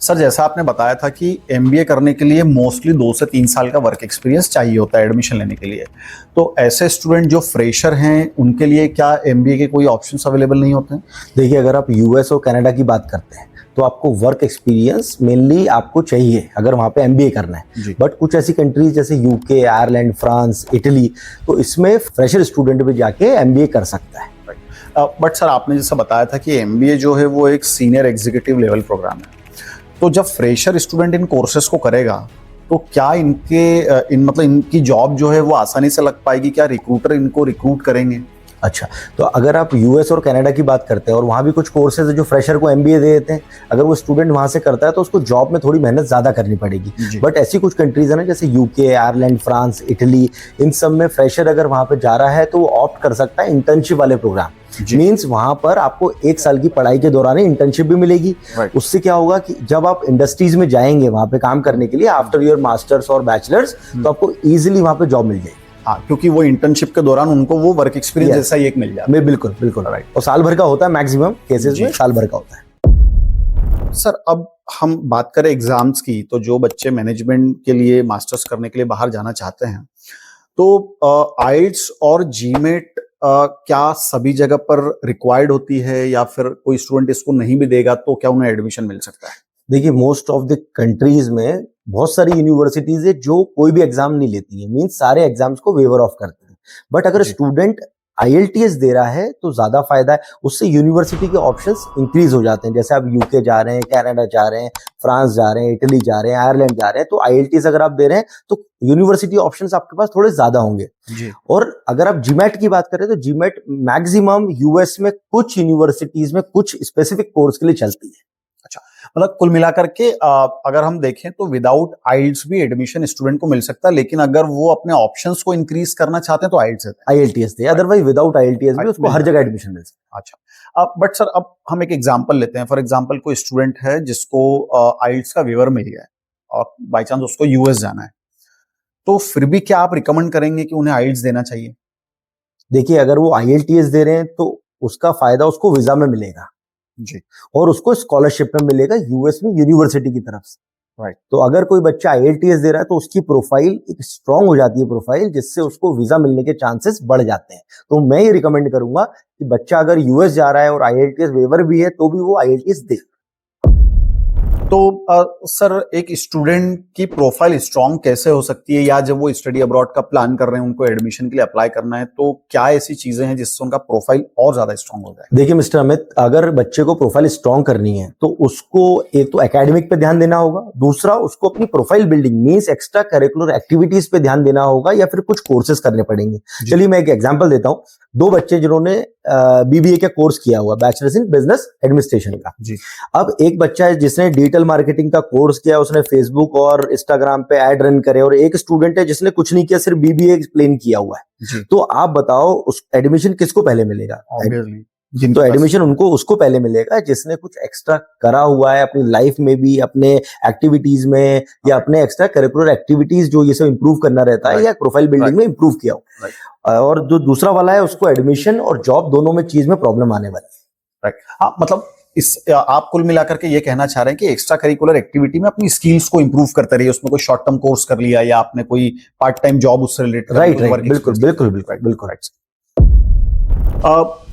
Sir, जैसा आपने बताया था कि एमबीए करने के लिए मोस्टली 2 से 3 साल का वर्क एक्सपीरियंस चाहिए होता है एडमिशन लेने के लिए। तो ऐसे स्टूडेंट जो फ्रेशर हैं उनके लिए क्या एमबीए के कोई ऑप्शंस अवेलेबल नहीं होते हैं? देखिए, अगर आप यूएस और कनाडा की बात करते हैं तो आपको वर्क एक्सपीरियंस मेनली आपको चाहिए अगर वहाँ पे एमबीए करना है। बट कुछ ऐसी कंट्रीज जैसे यूके, आयरलैंड, फ्रांस, इटली, तो इसमें फ्रेशर स्टूडेंट भी जाके एमबीए कर सकता है। बट सर, आपने जैसा बताया था कि एमबीए जो है वो एक सीनियर एग्जीक्यूटिव लेवल प्रोग्राम है। तो जब फ्रेशर स्टूडेंट इन कोर्सेज को करेगा तो क्या इनकी जॉब जो है वो आसानी से लग पाएगी? क्या रिक्रूटर इनको रिक्रूट करेंगे? अच्छा, तो अगर आप यूएस और कनाडा की बात करते हैं और वहाँ भी कुछ कोर्सेज है जो फ्रेशर को एमबीए दे देते हैं, अगर वो स्टूडेंट वहाँ से करता है तो उसको जॉब में थोड़ी मेहनत ज़्यादा करनी पड़ेगी। बट ऐसी कुछ कंट्रीज है ना जैसे यूके, आयरलैंड, फ्रांस, इटली, इन सब में फ्रेशर अगर वहाँ पे जा रहा है तो वो ऑप्ट कर सकता है इंटर्नशिप वाले प्रोग्राम। मीन्स वहां पर आपको 1 साल की पढ़ाई के दौरान ही इंटर्नशिप भी मिलेगी। उससे क्या होगा कि जब आप इंडस्ट्रीज में जाएंगे वहां पे काम करने के लिए आफ्टर योर मास्टर्स और बैचलर्स, तो आपको इजीली वहां पे जॉब मिल जाएगी। हाँ, क्योंकि वो इंटर्नशिप के दौरान उनको वो वर्क एक्सपीरियंस जैसा ही एक मिल जाता है। बिल्कुल बिल्कुल राइट। और साल भर का होता है, मैक्सिमम केसेस में साल भर का होता है। सर, अब हम बात करें एग्जाम्स की, तो जो बच्चे मैनेजमेंट के लिए मास्टर्स करने के लिए बाहर जाना चाहते हैं तो आइल्स और जीमेट क्या सभी जगह पर रिक्वायर्ड होती है या फिर कोई स्टूडेंट इसको नहीं भी देगा तो क्या उन्हें एडमिशन मिल सकता है? देखिए, मोस्ट ऑफ द कंट्रीज में बहुत सारी यूनिवर्सिटीज है जो कोई भी एग्जाम नहीं लेती है, मींस सारे एग्जाम्स को वेवर ऑफ करते हैं। बट अगर स्टूडेंट आईएलटीएस दे रहा है तो ज्यादा फायदा है, उससे यूनिवर्सिटी के ऑप्शंस इंक्रीज हो जाते हैं। जैसे आप यूके जा रहे हैं, कनाडा जा रहे हैं, फ्रांस जा रहे हैं, इटली जा रहे हैं, आयरलैंड जा रहे हैं, तो आईएलटीएस अगर आप दे रहे हैं तो यूनिवर्सिटी ऑप्शंस आपके पास थोड़े ज्यादा होंगे। और अगर आप जीमैट की बात करें तो जीमैट मैक्सिमम यूएस में कुछ यूनिवर्सिटीज में कुछ स्पेसिफिक कोर्स के लिए चलती है। अच्छा, मतलब कुल मिलाकर के अगर हम देखें तो विदाउट आइल्स भी एडमिशन स्टूडेंट को मिल सकता है, लेकिन अगर वो अपने ऑप्शंस को इंक्रीज करना चाहते हैं तो आईएलटीएस दे, अदरवाइज विदाउट आईएलटीएस भी उसको हर जगह एडमिशन मिल सकता है। अच्छा, बट सर, अब हम एक एग्जांपल लेते हैं। फॉर एग्जांपल, कोई स्टूडेंट है जिसको आइल्स का वेवर मिल गया है और बाय चांस उसको यूएस जाना है, तो फिर भी क्या आप रिकमेंड करेंगे कि उन्हें आइल्स देना चाहिए? देखिए, अगर वो आईएलटीएस दे रहे हैं तो उसका फायदा उसको वीजा में मिलेगा जी, और उसको स्कॉलरशिप में मिलेगा यूएस में यूनिवर्सिटी की तरफ से। राइट। तो अगर कोई बच्चा आईएलटीएस दे रहा है तो उसकी प्रोफाइल एक स्ट्रांग हो जाती है प्रोफाइल, जिससे उसको वीजा मिलने के चांसेस बढ़ जाते हैं। तो मैं ये रिकमेंड करूंगा कि बच्चा अगर यूएस जा रहा है और आईएलटीएस वेवर भी है तो भी वो आईएलटीएस दे। तो सर, एक स्टूडेंट की प्रोफाइल स्ट्रांग कैसे हो सकती है, या जब वो स्टडी अब्रॉड का प्लान कर रहे हैं, उनको एडमिशन के लिए अप्लाई करना है, तो क्या ऐसी चीजें हैं जिससे उनका प्रोफाइल और ज्यादा स्ट्रांग हो जाए? देखिए मिस्टर अमित, अगर बच्चे को प्रोफाइल स्ट्रांग करनी है तो उसको एक तो एकेडमिक पे ध्यान देना होगा, दूसरा उसको अपनी profile building means extra curricular activities पे ध्यान देना होगा या फिर कुछ कोर्सेज करने पड़ेंगे। चलिए मैं एक एग्जांपल देता हूँ। 2 बच्चे जिन्होंने बीबीए का कोर्स किया हुआ, बैचलर्स इन बिजनेस एडमिनिस्ट्रेशन का। अब एक बच्चा है जिसने डिजिटल मार्केटिंग का कोर्स किया, उसने फेसबुक और इंस्टाग्राम पे ऐड रन करे, और एक स्टूडेंट है जिसने कुछ नहीं किया, सिर्फ बीबीए एक्सप्लेन किया हुआ है। तो आप बताओ उस एडमिशन किसको पहले मिलेगा? तो एडमिशन उसको पहले मिलेगा जिसने कुछ एक्स्ट्रा करा हुआ है अपनी लाइफ में भी, अपने एक्टिविटीज में या अपने एक्स्ट्रा करिकुलर एक्टिविटीज जो ये सब इंप्रूव करना रहता है या प्रोफाइल बिल्डिंग में इंप्रूव किया हो। और जो दूसरा वाला है उसको एडमिशन और जॉब दोनों में चीज में प्रॉब्लम आने वाली है। हाँ, मतलब आप कुल मिलाकर के ये कहना चाह रहे हैं कि एक्स्ट्रा करिकुलर एक्टिविटी में अपनी स्किल्स को इंप्रूव करते रहिए, उसमें कोई शॉर्ट टर्म कोर्स कर लिया या आपने कोई पार्ट टाइम जॉब उससे रिलेटेड। राइट, बिल्कुल।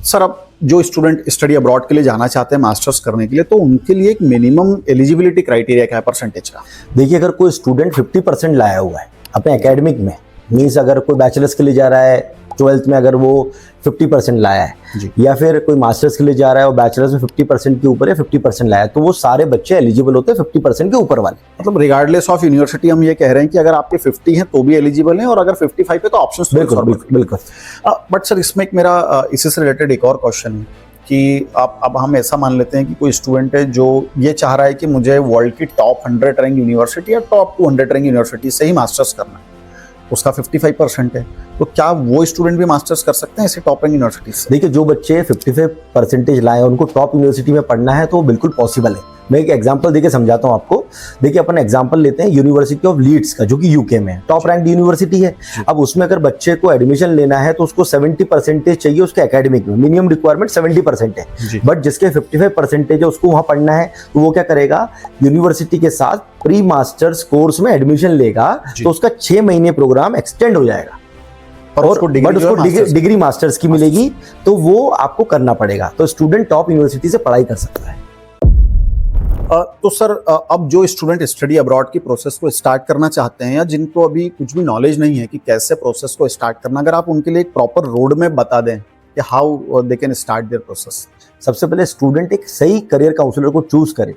सर, अब जो स्टूडेंट स्टडी अब्रॉड के लिए जाना चाहते हैं मास्टर्स करने के लिए, तो उनके लिए एक मिनिमम एलिजिबिलिटी क्राइटेरिया क्या है परसेंटेज का? देखिए, अगर कोई स्टूडेंट 50% लाया हुआ है अपने एकेडमिक में, मीन्स अगर कोई बैचलर्स के लिए जा रहा है 12th में अगर वो 50% लाया है, या फिर कोई मास्टर्स के लिए जा रहा है और बैचलर्स में 50% के ऊपर है 50% लाया है, तो वो सारे बच्चे एलिजिबल होते हैं 50% के ऊपर वाले। मतलब रिगार्डलेस ऑफ यूनिवर्सिटी हम ये कह रहे हैं कि अगर आपके 50 हैं तो भी एलिजिबल हैं, और अगर 55 है तो ऑप्शंस। बिल्कुल। बट सर, इसमें एक मेरा इसी से रिलेटेड एक और क्वेश्चन है कि अब हम ऐसा मान लेते हैं कि कोई स्टूडेंट है जो ये चाह रहा है कि मुझे वर्ल्ड की टॉप 100 रैंक यूनिवर्सिटी या टॉप 200 रैंक यूनिवर्सिटी से ही मास्टर्स करना है, उसका 55% है, तो क्या वो स्टूडेंट भी मास्टर्स कर सकते हैं ऐसे टॉप एंड यूनिवर्सिटी से? देखिए, जो बच्चे 55% लाए उनको टॉप यूनिवर्सिटी में पढ़ना है तो बिल्कुल पॉसिबल है। मैं एक एग्जांपल देके समझाता हूँ आपको। देखिए, अपन एग्जांपल लेते हैं यूनिवर्सिटी ऑफ लीड्स का, जो कि यूके में है, टॉप रैंक यूनिवर्सिटी है। अब उसमें अगर बच्चे को एडमिशन लेना है तो उसको 70% चाहिए उसके एकेडमिक में, मिनिमम रिक्वायरमेंट 70% है। बट जिसके 55% है उसको वहां पढ़ना है, तो वो क्या करेगा, यूनिवर्सिटी के साथ प्री मास्टर्स कोर्स में एडमिशन लेगा, तो उसका 6 महीने प्रोग्राम एक्सटेंड हो जाएगा और उसको डिग्री मास्टर्स की मिलेगी। तो वो आपको करना पड़ेगा। तो स्टूडेंट टॉप यूनिवर्सिटी से पढ़ाई कर सकता है। तो सर, अब जो स्टूडेंट स्टडी अब्रॉड की प्रोसेस को स्टार्ट करना चाहते हैं या जिनको अभी कुछ भी नॉलेज नहीं है कि कैसे प्रोसेस को स्टार्ट करना, अगर आप उनके लिए एक प्रॉपर रोड मैप बता दें कि how they can start their process. सबसे पहले स्टूडेंट एक सही करियर काउंसलर को चूज करे,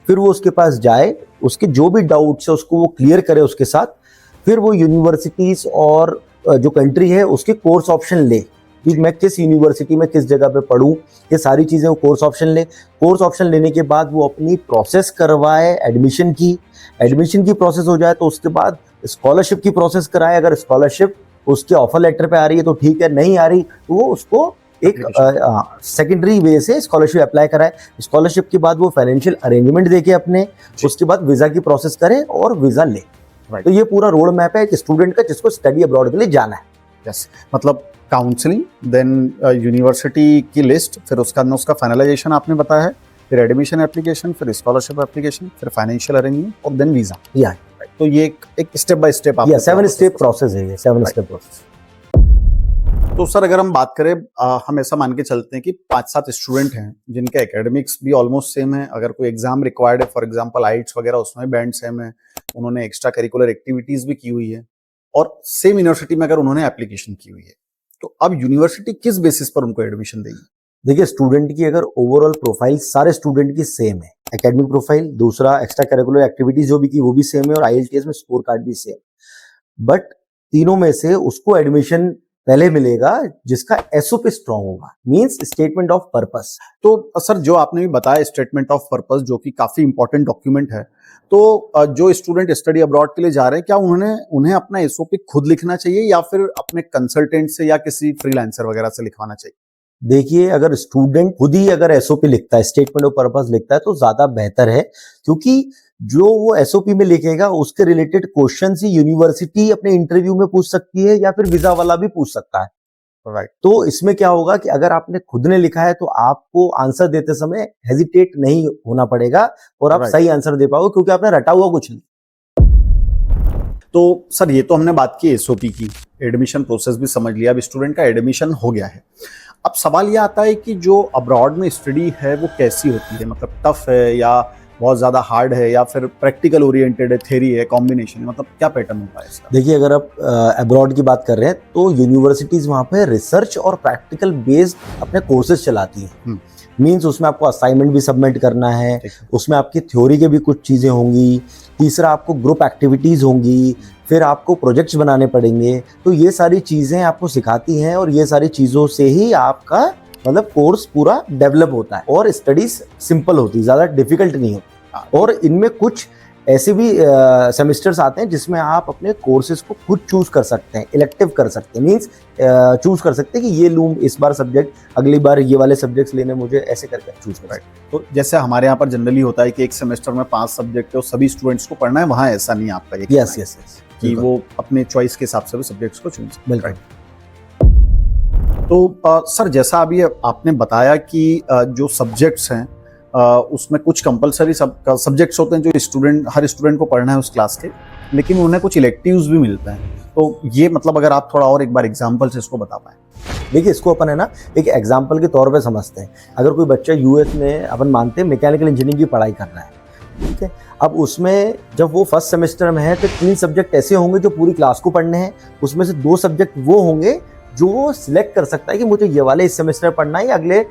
फिर वो उसके पास जाए, उसके जो भी डाउट्स है उसको वो क्लियर करे उसके साथ। फिर वो यूनिवर्सिटीज और जो कंट्री है उसके कोर्स ऑप्शन ले कि मैं किस यूनिवर्सिटी में किस जगह पे पढूं, ये सारी चीजें वो कोर्स ऑप्शन ले। कोर्स ऑप्शन लेने के बाद वो अपनी प्रोसेस करवाए एडमिशन की प्रोसेस हो जाए तो उसके बाद स्कॉलरशिप की प्रोसेस कराए। अगर स्कॉलरशिप उसके ऑफर लेटर पे आ रही है तो ठीक है, नहीं आ रही तो वो उसको एक सेकेंडरी वे से स्कॉलरशिप अप्लाई कराए। स्कॉलरशिप के बाद वो फाइनेंशियल अरेंजमेंट देके अपने, उसके बाद वीजा की प्रोसेस करे और वीजा ले। तो ये पूरा रोड मैप है एक स्टूडेंट का जिसको स्टडी अब्रॉड के लिए जाना है। यस, मतलब काउंसलिंग, देन यूनिवर्सिटी की लिस्ट, फिर उसका फाइनलाइजेशन आपने बताया है, फिर एडमिशन एप्लीकेशन, फिर स्कॉलरशिप एप्लीकेशन, फिर फाइनेंशियल अरेंजमेंट और देन वीजा। या तो ये एक step by step 7 step process है ये, 7 स्टेप प्रोसेस। तो सर, अगर हम बात करें, हम ऐसा मान के चलते हैं कि 5-7 स्टूडेंट हैं जिनके एकेडमिक्स भी ऑलमोस्ट सेम है, अगर कोई एग्जाम रिक्वायर्ड है, फॉर एग्जांपल आइट्स वगैरह, उसमें बैंड सेम है, उन्होंने एक्स्ट्रा करिकुलर एक्टिविटीज भी की हुई है और सेम यूनिवर्सिटी में अगर उन्होंने एप्लीकेशन की हुई है, तो अब यूनिवर्सिटी किस बेसिस पर उनको एडमिशन देगी? देखिए, स्टूडेंट की अगर ओवरऑल प्रोफाइल सारे स्टूडेंट की सेम है, एकेडमिक प्रोफाइल, दूसरा एक्स्ट्रा करिकुलर एक्टिविटीज जो भी की वो भी सेम है और IELTS में स्कोर कार्ड भी सेम, बट तीनों में से उसको एडमिशन पहले मिलेगा जिसका SOP स्ट्रांग होगा, मींस स्टेटमेंट ऑफ पर्पस। तो सर, जो आपने भी बताया स्टेटमेंट ऑफ पर्पस, जो कि काफी इंपॉर्टेंट डॉक्यूमेंट है, तो जो स्टूडेंट स्टडी अब्रॉड के लिए जा रहे हैं, क्या उन्हें अपना SOP खुद लिखना चाहिए या फिर अपने कंसल्टेंट से या किसी फ्रीलांसर वगैरह से लिखवाना चाहिए? देखिए, अगर स्टूडेंट खुद ही अगर SOP लिखता है, स्टेटमेंट ऑफ पर्पस लिखता है, तो ज्यादा बेहतर है, क्योंकि जो वो SOP में लिखेगा उसके रिलेटेड क्वेश्चन ही यूनिवर्सिटी अपने इंटरव्यू में पूछ सकती है या फिर वीजा वाला भी पूछ सकता है। राइट। तो इसमें क्या होगा कि अगर आपने खुद ने लिखा है तो आपको आंसर देते समय हेजिटेट नहीं होना पड़ेगा और आप सही आंसर दे पाओगे, क्योंकि आपने रटा हुआ कुछ नहीं। तो सर, ये तो हमने बात की SOP की, एडमिशन प्रोसेस भी समझ लिया, अब स्टूडेंट का एडमिशन हो गया है। अब सवाल ये आता है कि जो अब्रॉड में स्टडी है वो कैसी होती है, मतलब टफ है या बहुत ज्यादा हार्ड है या फिर प्रैक्टिकल ओरिएंटेड है, थ्योरी है, कॉम्बिनेशन है, मतलब क्या पैटर्न होता है इसका? देखिए, अगर आप अब्रॉड की बात कर रहे हैं तो यूनिवर्सिटीज वहां पे रिसर्च और प्रैक्टिकल बेस्ड अपने कोर्सेज चलाती हैं। मींस उसमें आपको असाइनमेंट भी सबमिट करना है, उसमें आपकी थ्योरी के भी कुछ चीजें होंगी, तीसरा आपको ग्रुप एक्टिविटीज होंगी, फिर आपको प्रोजेक्ट्स बनाने पड़ेंगे। तो ये सारी चीजें आपको सिखाती हैं और ये सारी चीजों से ही आपका मतलब कोर्स पूरा डेवलप होता है और स्टडीज सिंपल होती है, ज्यादा डिफिकल्ट नहीं होती। और इनमें कुछ ऐसे भी सेमेस्टर्स आते हैं जिसमें आप अपने कोर्सेज को खुद चूज कर सकते हैं, इलेक्टिव कर सकते हैं, मींस चूज कर सकते हैं कि ये लूँ इस बार सब्जेक्ट, अगली बार ये वाले सब्जेक्ट्स लेने, मुझे ऐसे करके चूज कर सकते हैं। तो जैसे हमारे यहाँ पर जनरली होता है कि एक सेमेस्टर में 5 सब्जेक्ट है और सभी स्टूडेंट्स को पढ़ना है, वहाँ ऐसा नहीं आपका? यस, कि वो अपने चॉइस के हिसाब से भी सब्जेक्ट्स को चुन सकते हैं। बिल्कुल। तो सर, जैसा अभी आपने बताया कि जो सब्जेक्ट्स हैं उसमें कुछ कंपलसरी सब्जेक्ट्स होते हैं जो हर स्टूडेंट को पढ़ना है उस क्लास के, लेकिन उन्हें कुछ इलेक्टिव्स भी मिलते हैं। तो ये मतलब अगर आप थोड़ा और एक बार एग्जांपल से इसको बता पाएं। देखिए, इसको अपन है ना एक एग्जांपल के तौर पे समझते हैं। अगर कोई बच्चा US में अपन मानते हैं मैकेनिकल इंजीनियरिंग की पढ़ाई कर रहा है, ठीक है, अब उसमें जब वो फर्स्ट सेमेस्टर में है तो 3 सब्जेक्ट ऐसे होंगे जो पूरी क्लास को पढ़ने हैं, उसमें से 2 सब्जेक्ट वो होंगे जो वो सिलेक्ट कर सकता है कि मुझे ये वाले इस सेमेस्टर पढ़ना है या अगले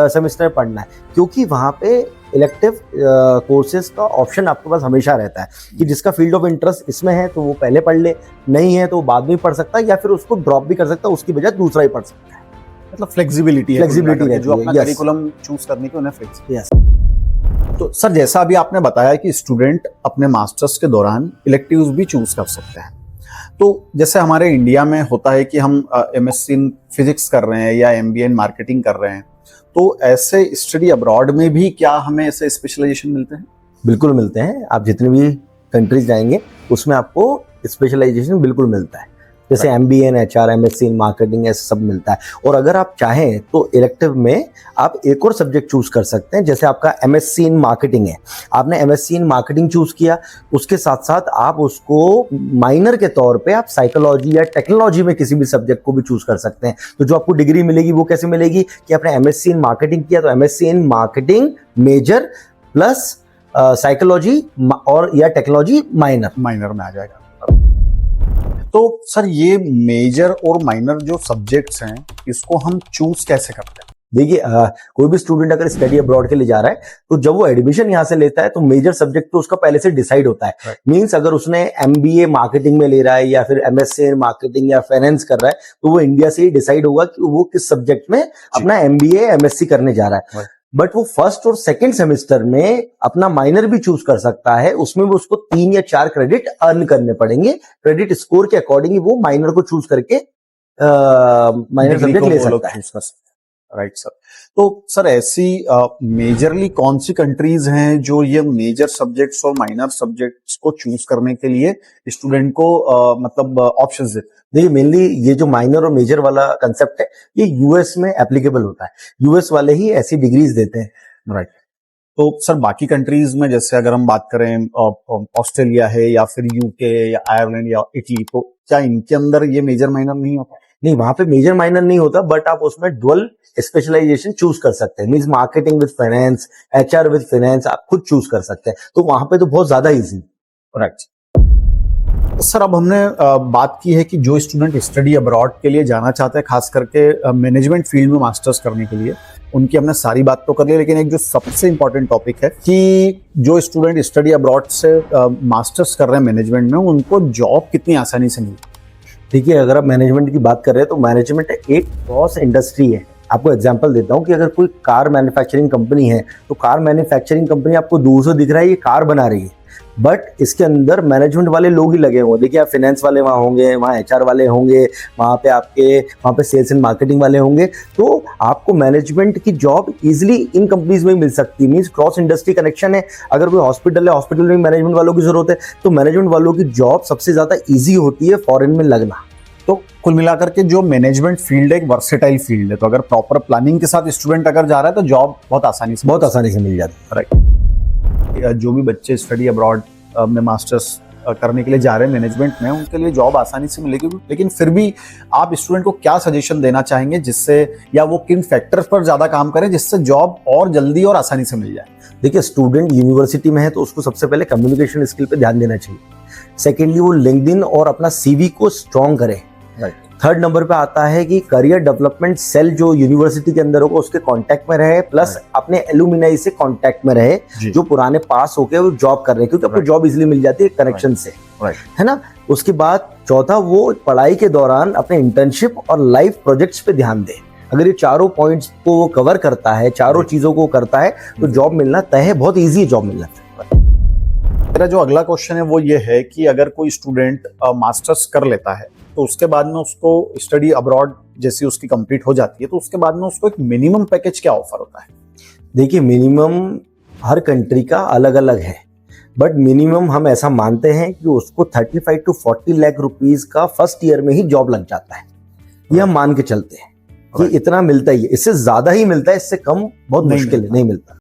सेमेस्टर पढ़ना है, क्योंकि वहाँ पे इलेक्टिव कोर्सेज का ऑप्शन आपके पास हमेशा रहता है कि जिसका फील्ड ऑफ इंटरेस्ट इसमें है तो वो पहले पढ़ ले, नहीं है तो वो बाद में पढ़ सकता है या फिर उसको ड्रॉप भी कर सकता है, उसकी बजाय दूसरा ही पढ़ सकता है। मतलब फ्लेक्सिबिलिटी रहती है, जो अपना करिकुलम चूज करने की उन्हें फ्लेक्सिबिलिटी। तो सर, जैसा अभी आपने बताया कि स्टूडेंट अपने मास्टर्स के दौरान इलेक्टिव्स भी चूज कर सकते हैं, तो जैसे हमारे इंडिया में होता है कि हम एमएससी इन फिजिक्स कर रहे हैं या एमबीए इन मार्केटिंग कर रहे हैं, तो ऐसे स्टडी अब्रॉड में भी क्या हमें ऐसे स्पेशलाइजेशन मिलते हैं? बिल्कुल मिलते हैं। आप जितने भी कंट्रीज जाएंगे उसमें आपको स्पेशलाइजेशन बिल्कुल मिलता है। जैसे MBA in HR, MSc in marketing, ऐसा सब मिलता है। और अगर आप चाहें तो इलेक्टिव में आप एक और सब्जेक्ट चूज कर सकते हैं। जैसे आपका एमएससी इन मार्केटिंग है, आपने एमएससी इन मार्केटिंग चूज किया, उसके साथ साथ आप उसको माइनर के तौर पे आप साइकोलॉजी या टेक्नोलॉजी में किसी भी सब्जेक्ट को भी चूज कर सकते हैं। तो जो आपको डिग्री मिलेगी वो कैसे मिलेगी कि आपने एमएससी इन मार्केटिंग किया तो MSc in marketing major plus psychology और या टेक्नोलॉजी माइनर में आ जाएगा। तो सर ये मेजर और माइनर जो सब्जेक्ट्स हैं इसको हम चूज कैसे करते हैं? देखिए कोई भी स्टूडेंट अगर स्टडी अब्रॉड के लिए जा रहा है तो जब वो एडमिशन यहाँ से लेता है तो मेजर सब्जेक्ट तो उसका पहले से डिसाइड होता है। मींस अगर उसने एमबीए मार्केटिंग में ले रहा है या फिर एमएससी इन मार्केटिंग या फाइनेंस कर रहा है तो वो इंडिया से ही डिसाइड होगा कि वो किस सब्जेक्ट में अपना एमबीए एमएससी करने जा रहा है। बट वो फर्स्ट और सेकंड सेमेस्टर में अपना माइनर भी चूज कर सकता है। उसमें वो उसको 3 या 4 क्रेडिट अर्न करने पड़ेंगे। क्रेडिट स्कोर के अकॉर्डिंग वो माइनर को चूज करके माइनर सब्जेक्ट ले सकता है। Right sir. तो सर ऐसी मेजरली कौन सी कंट्रीज हैं जो ये मेजर सब्जेक्ट्स और माइनर सब्जेक्ट्स को चूज करने के लिए स्टूडेंट को मतलब ऑप्शंस देते हैं? देखिए मेनली ये जो माइनर और मेजर वाला कंसेप्ट है ये यूएस में एप्लीकेबल होता है। यूएस वाले ही ऐसी डिग्रीज देते हैं। राइट। तो सर बाकी कंट्रीज में जैसे अगर हम बात करें ऑस्ट्रेलिया है या फिर यूके या आयरलैंड या इटली, तो क्या इनके अंदर ये मेजर माइनर नहीं होता? नहीं, वहां पे मेजर माइनर नहीं होता, बट आप उसमें डुअल स्पेशलाइजेशन चूज कर सकते हैं। Means marketing with finance, HR with finance आप खुद चूज कर सकते हैं। तो वहां पे तो बहुत ज्यादा इजी। राइट। सर अब हमने बात की है कि जो स्टूडेंट स्टडी अब्रॉड के लिए जाना चाहते हैं, खास करके मैनेजमेंट फील्ड में मास्टर्स करने के लिए, उनकी हमने सारी बात तो कर ली, लेकिन एक जो सबसे इंपॉर्टेंट टॉपिक है कि जो स्टूडेंट स्टडी अब्रॉड से मास्टर्स कर रहे हैं मैनेजमेंट में, उनको जॉब कितनी आसानी से मिलती है? देखिए अगर आप मैनेजमेंट की बात कर रहे हैं तो मैनेजमेंट एक क्रॉस इंडस्ट्री है। आपको एग्जांपल देता हूं कि अगर कोई कार मैन्युफैक्चरिंग कंपनी है तो कार मैन्युफैक्चरिंग कंपनी आपको दूर से दिख रहा है ये कार बना रही है, बट इसके अंदर मैनेजमेंट वाले लोग ही लगे होंगे। देखिए आप फाइनेंस वाले वहाँ होंगे, वहाँ एचआर वाले होंगे, वहाँ पे सेल्स एंड मार्केटिंग वाले होंगे। तो आपको मैनेजमेंट की जॉब इजीली इन कंपनीज में मिल सकती है। मींस क्रॉस इंडस्ट्री कनेक्शन है। अगर कोई हॉस्पिटल है, हॉस्पिटल में मैनेजमेंट वालों की जरूरत है, तो मैनेजमेंट वालों की जॉब सबसे ज्यादा ईजी होती है फॉरेन में लगना। तो कुल मिलाकर के जो मैनेजमेंट फील्ड है एक वर्सेटाइल फील्ड है, तो अगर प्रॉपर प्लानिंग के साथ स्टूडेंट अगर जा रहा है तो जॉब बहुत आसानी से मिल जाती है। राइट। जो भी बच्चे स्टडी अब्रॉड में मास्टर्स करने के लिए जा रहे हैं मैनेजमेंट में, उनके लिए जॉब आसानी से मिलेगी, लेकिन फिर भी आप स्टूडेंट को क्या सजेशन देना चाहेंगे जिससे, या वो किन फैक्टर्स पर ज्यादा काम करें जिससे जॉब और जल्दी और आसानी से मिल जाए? देखिए स्टूडेंट यूनिवर्सिटी में है तो उसको सबसे पहले कम्युनिकेशन स्किल पे ध्यान देना चाहिए। सेकेंडली वो लिंक्डइन और अपना सीवी को स्ट्रॉन्ग करे। थर्ड नंबर पे आता है कि करियर डेवलपमेंट सेल जो यूनिवर्सिटी के अंदर होगा उसके कांटेक्ट में रहे, प्लस अपने एलुमिनाई से कांटेक्ट में रहे जो पुराने पास होके वो जॉब कर रहे हैं, क्योंकि आपको जॉब इजीली मिल जाती है कनेक्शन से, है ना। उसके बाद चौथा, वो पढ़ाई के दौरान अपने इंटर्नशिप और लाइफ प्रोजेक्ट्स पे ध्यान दे। अगर ये चारों पॉइंट्स को वो कवर करता है, चारों चीजों को करता है, तो जॉब मिलना तय है, बहुत ईजी है जॉब मिलना। मेरा जो अगला क्वेश्चन है वो ये है कि अगर कोई स्टूडेंट मास्टर्स कर लेता है तो उसके बाद में उसको स्टडी अब्रॉड जैसी उसकी कंप्लीट हो जाती है, तो उसके बाद में उसको एक मिनिमम पैकेज क्या ऑफर होता है? देखिए मिनिमम हर कंट्री का अलग अलग है, बट मिनिमम हम ऐसा मानते हैं कि उसको 35 to 40 लाख रुपीस का फर्स्ट ईयर में ही जॉब लग जाता है। ये हम मान के चलते हैं। ये इतना मिलता ही है, इससे ज्यादा ही मिलता है, इससे कम बहुत मुश्किल है, नहीं मिलता।